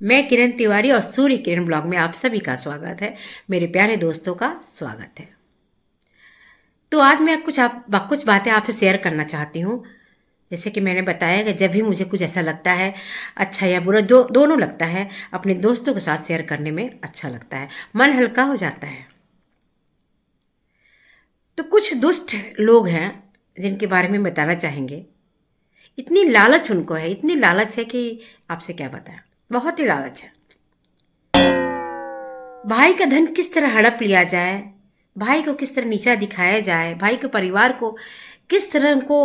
मैं किरण तिवारी और सूर्य किरण ब्लॉग में आप सभी का स्वागत है। मेरे प्यारे दोस्तों का स्वागत है। तो आज मैं कुछ बातें आपसे शेयर करना चाहती हूँ। जैसे कि मैंने बताया कि जब भी मुझे कुछ ऐसा लगता है, अच्छा या बुरा जो दोनों लगता है, अपने दोस्तों के साथ शेयर करने में अच्छा लगता है, मन हल्का हो जाता है। तो कुछ दुष्ट लोग हैं जिनके बारे में बताना चाहेंगे। इतनी लालच उनको है, इतनी लालच है कि आपसे क्या बताएं, बहुत ही लालच है। भाई का धन किस तरह हड़प लिया जाए, भाई को किस तरह नीचा दिखाया जाए, भाई के परिवार को किस तरह उनको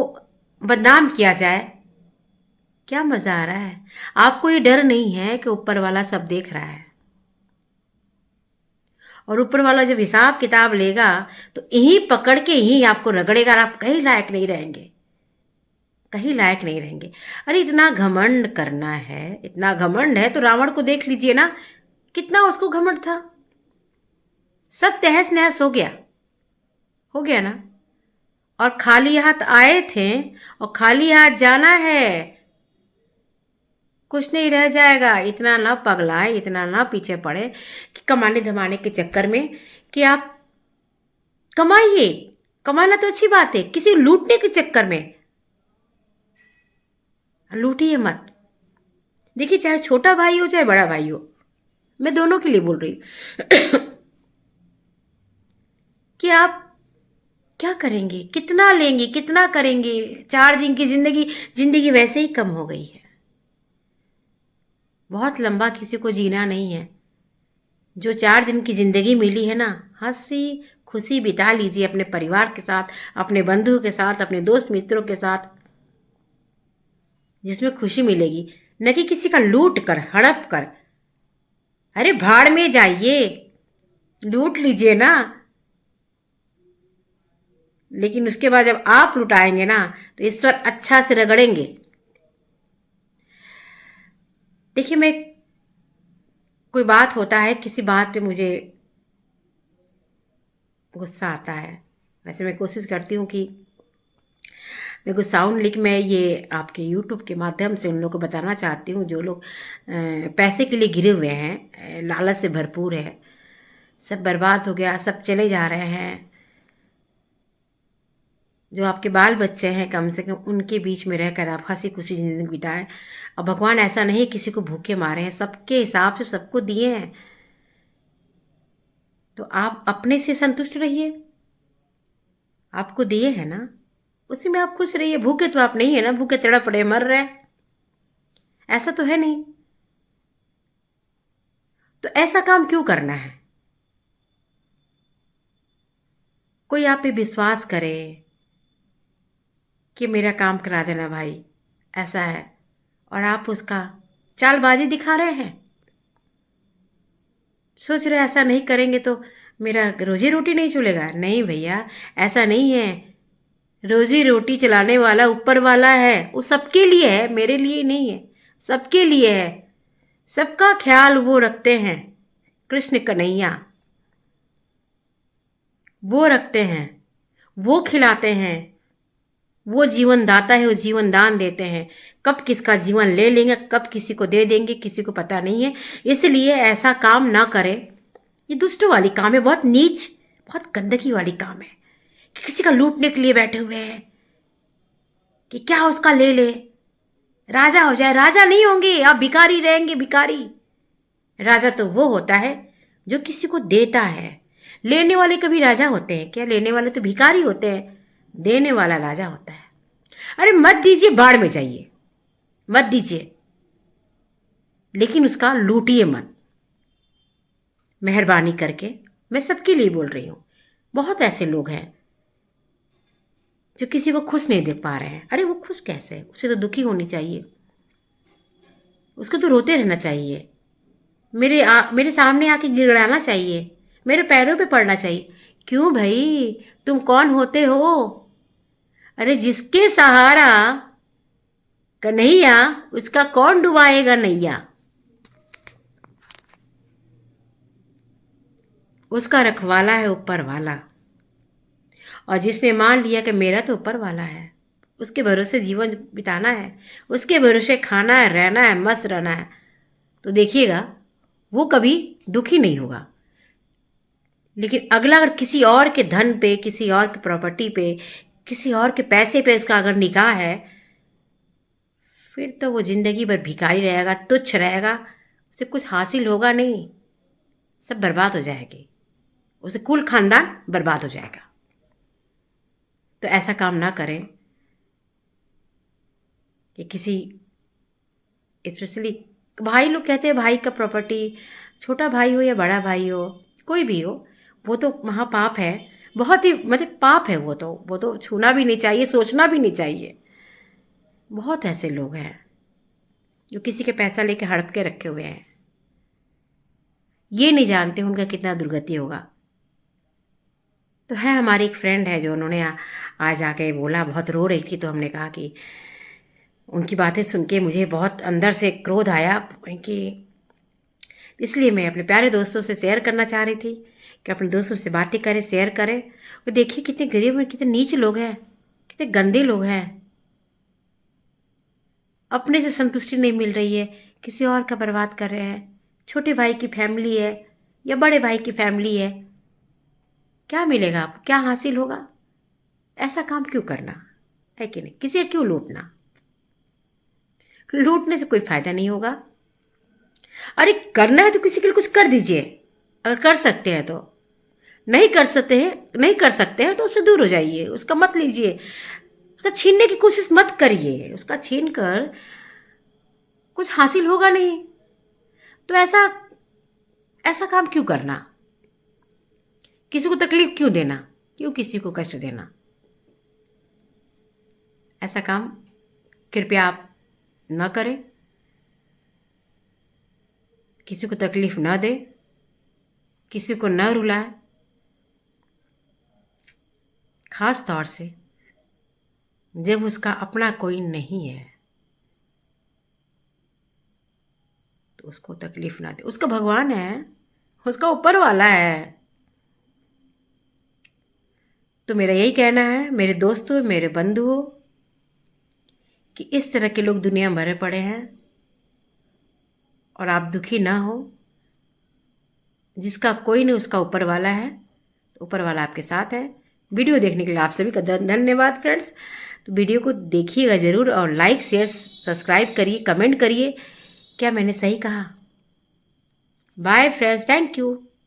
बदनाम किया जाए। क्या मजा आ रहा है? आपको ये डर नहीं है कि ऊपर वाला सब देख रहा है, और ऊपर वाला जब हिसाब किताब लेगा तो यहीं पकड़ के यहीं आपको रगड़ेगा और आप कहीं लायक नहीं रहेंगे, कहीं लायक नहीं रहेंगे। अरे इतना घमंड करना है, इतना घमंड है तो रावण को देख लीजिए ना, कितना उसको घमंड था। सब तहस नहस हो गया ना। और खाली हाथ आए थे और खाली हाथ जाना है, कुछ नहीं रह जाएगा। इतना ना पगलाए, इतना ना पीछे पड़े कि कमाने धमाने के चक्कर में कि आप कमाइए, कमाना तो अच्छी बात है, किसी लूटने के चक्कर में लूटिए मत। देखिए, चाहे छोटा भाई हो चाहे बड़ा भाई हो, मैं दोनों के लिए बोल रही हूँ कि आप क्या करेंगे, कितना लेंगे, कितना करेंगे। 4 दिन की जिंदगी वैसे ही कम हो गई है। बहुत लंबा किसी को जीना नहीं है। जो 4 दिन की जिंदगी मिली है ना, हंसी खुशी बिता लीजिए अपने परिवार के साथ, अपने बंधुओं के साथ, अपने दोस्त मित्रों के साथ, जिसमें खुशी मिलेगी, न कि किसी का लूट कर हड़प कर। अरे भाड़ में जाइए, लूट लीजिए ना, लेकिन उसके बाद जब आप लुटाएंगे ना तो ईश्वर अच्छा से रगड़ेंगे। देखिए, मैं कोई बात होता है, किसी बात पे मुझे गुस्सा आता है, वैसे मैं कोशिश करती हूँ कि मैं कुछ साउंड लिख, मैं ये आपके यूट्यूब के माध्यम से उन लोगों को बताना चाहती हूँ जो लोग पैसे के लिए घिरे हुए हैं, लालच से भरपूर है, सब बर्बाद हो गया, सब चले जा रहे हैं। जो आपके बाल बच्चे हैं, कम से कम उनके बीच में रहकर आप हंसी खुशी जिंदगी बिताएं। और भगवान ऐसा नहीं किसी को भूखे मारे हैं, सबके हिसाब से सबको दिए हैं, तो आप अपने से संतुष्ट रहिए। आपको दिए हैं ना, उसी में आप खुश रहिए। भूखे तो आप नहीं है ना, भूखे तड़प रहे, मर रहे, ऐसा तो है नहीं। तो ऐसा काम क्यों करना है? कोई आप पे विश्वास करे कि मेरा काम करा देना भाई, ऐसा है, और आप उसका चालबाजी दिखा रहे हैं। सोच रहे ऐसा नहीं करेंगे तो मेरा रोजी रोटी नहीं चलेगा। नहीं भैया, ऐसा नहीं है। रोजी रोटी चलाने वाला ऊपर वाला है, वो सबके लिए है, मेरे लिए नहीं है, सबके लिए है। सबका ख्याल वो रखते हैं, कृष्ण कन्हैया वो रखते हैं, वो खिलाते हैं, वो जीवन दाता है, वो जीवन दान देते हैं। कब किसका जीवन ले लेंगे, कब किसी को दे देंगे, किसी को पता नहीं है। इसलिए ऐसा काम ना करें। ये दुष्टों वाली काम है, बहुत नीच, बहुत गंदगी वाली काम है कि किसी का लूटने के लिए बैठे हुए हैं कि क्या उसका ले ले, राजा हो जाए। राजा नहीं होंगे आप, भिखारी रहेंगे, भिखारी। राजा तो वो होता है जो किसी को देता है। लेने वाले कभी राजा होते हैं क्या? लेने वाले तो भिखारी होते हैं, देने वाला राजा होता है। अरे मत दीजिए, बाढ़ में जाइए, मत दीजिए, लेकिन उसका लूटिए मत, मेहरबानी करके। मैं सबके लिए बोल रही हूँ। बहुत ऐसे लोग हैं जो किसी को खुश नहीं देख पा रहे हैं। अरे वो खुश कैसे? उसे तो दुखी होनी चाहिए, उसको तो रोते रहना चाहिए, मेरे सामने आके गिड़गिड़ाना चाहिए, मेरे पैरों पे पड़ना चाहिए। क्यों भाई, तुम कौन होते हो? अरे जिसके सहारा कन्हैया, उसका कौन डुबाएगा नैया? उसका रखवाला है ऊपर वाला। और जिसने मान लिया कि मेरा तो ऊपर वाला है, उसके भरोसे जीवन बिताना है, उसके भरोसे खाना है, रहना है, मस्त रहना है, तो देखिएगा वो कभी दुखी नहीं होगा। लेकिन अगला अगर किसी और के धन पे, किसी और की प्रॉपर्टी पे, किसी और के पैसे पे इसका अगर निगाह है, फिर तो वो जिंदगी भर भिखारी रहेगा, तुच्छ रहेगा, उसे कुछ हासिल होगा नहीं, सब बर्बाद हो जाएगी, उसे कुल खानदान बर्बाद हो जाएगा। तो ऐसा काम ना करें कि किसी, स्पेशली भाई लोग कहते हैं भाई का प्रॉपर्टी, छोटा भाई हो या बड़ा भाई हो, कोई भी हो, वो तो महापाप है, बहुत ही मतलब पाप है वो तो छूना भी नहीं चाहिए, सोचना भी नहीं चाहिए। बहुत ऐसे लोग हैं जो किसी के पैसा लेके हड़प के रखे हुए हैं, ये नहीं जानते उनका कितना दुर्गति होगा। तो है हमारी एक फ्रेंड है जो उन्होंने आज आके बोला, बहुत रो रही थी, तो हमने कहा कि उनकी बातें सुन के मुझे बहुत अंदर से क्रोध आया, कि इसलिए मैं अपने प्यारे दोस्तों से शेयर करना चाह रही थी कि अपने दोस्तों से बातें करें, शेयर करें। और देखिए कितने गरीब और कितने नीच लोग हैं, कितने गंदे लोग हैं, अपने से संतुष्टि नहीं मिल रही है, किसी और का बर्बाद कर रहे हैं। छोटे भाई की फैमिली है या बड़े भाई की फैमिली है, क्या मिलेगा आपको, क्या हासिल होगा? ऐसा काम क्यों करना है कि नहीं? किसी का क्यों लूटना? लूटने से कोई फायदा नहीं होगा। अरे करना है तो किसी के लिए कुछ कर दीजिए, अगर कर सकते हैं तो। नहीं कर सकते हैं तो उससे दूर हो जाइए, उसका मत लीजिए, उसका छीनने की कोशिश मत करिए, उसका छीन कर कुछ हासिल होगा नहीं। तो ऐसा ऐसा काम क्यों करना? किसी को तकलीफ क्यों देना? क्यों किसी को कष्ट देना? ऐसा काम कृपया आप न करें, किसी को तकलीफ न दे, किसी को न रुलाए, खास तौर से जब उसका अपना कोई नहीं है तो उसको तकलीफ ना दे। उसका भगवान है, उसका ऊपर वाला है। तो मेरा यही कहना है मेरे दोस्तों, मेरे बंधुओं, कि इस तरह के लोग दुनिया भरे पड़े हैं और आप दुखी ना हो। जिसका कोई नहीं उसका ऊपर वाला है, तो ऊपर वाला आपके साथ है। वीडियो देखने के लिए आप सभी का धन्यवाद फ्रेंड्स। तो वीडियो को देखिएगा ज़रूर और लाइक शेयर सब्सक्राइब करिए, कमेंट करिए क्या मैंने सही कहा। Bye friends, thank you.